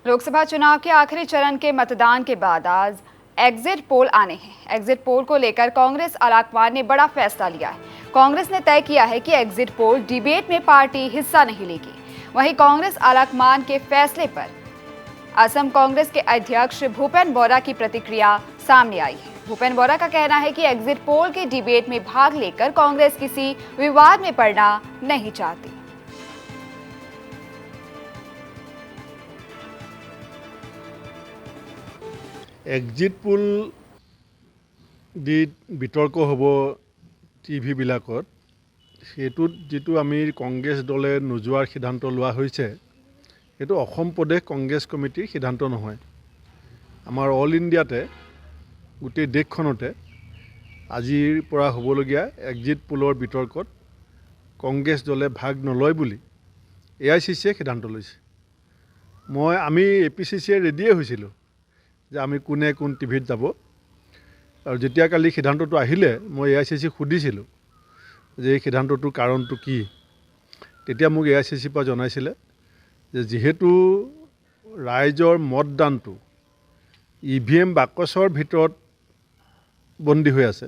लोकसभा चुनाव के आखिरी चरण के मतदान के बाद आज एग्जिट पोल आने हैं। एग्जिट पोल को लेकर कांग्रेस आलाकमान ने बड़ा फैसला लिया है। कांग्रेस ने तय किया है कि एग्जिट पोल डिबेट में पार्टी हिस्सा नहीं लेगी। वहीं कांग्रेस आलाकमान के फैसले पर असम कांग्रेस के अध्यक्ष भूपेन बोरा की प्रतिक्रिया सामने आई है। भूपेन बोरा का कहना है कि एग्जिट पोल के डिबेट में भाग लेकर कांग्रेस किसी विवाद में पड़ना नहीं चाहती। एग्जिट पोल দি বিতৰ্ক হ'ব টিভিবিলাকত সেইটোত যিটো আমি কংগ্ৰেছ দলে নোযোৱাৰ সিদ্ধান্ত লোৱা হৈছে সেইটো অসম প্ৰদেশ কংগ্ৰেছ কমিটিৰ সিদ্ধান্ত নহয়। আমাৰ অল ইণ্ডিয়াতে গোটেই দেশখনতে আজিৰ পৰা হ'বলগীয়া এগ্জিট পোলৰ বিতৰ্কত কংগ্ৰেছ দলে ভাগ নলয় বুলি AICCয়ে সিদ্ধান্ত লৈছে। আমি APCCয়ে ৰেডিয়ে হৈছিলোঁ যে আমি কোনে কোন টিভিত যাব। আৰু যেতিয়া কালি সিদ্ধান্তটো আহিলে মই AICCক সুধিছিলোঁ যে এই সিদ্ধান্তটোৰ কাৰণটো কি। তেতিয়া মোক AICCৰ পৰা জনাইছিলে যে যেহেতু ৰাইজৰ মতদানটো EVM বাকচৰ ভিতৰত বন্দী হৈ আছে।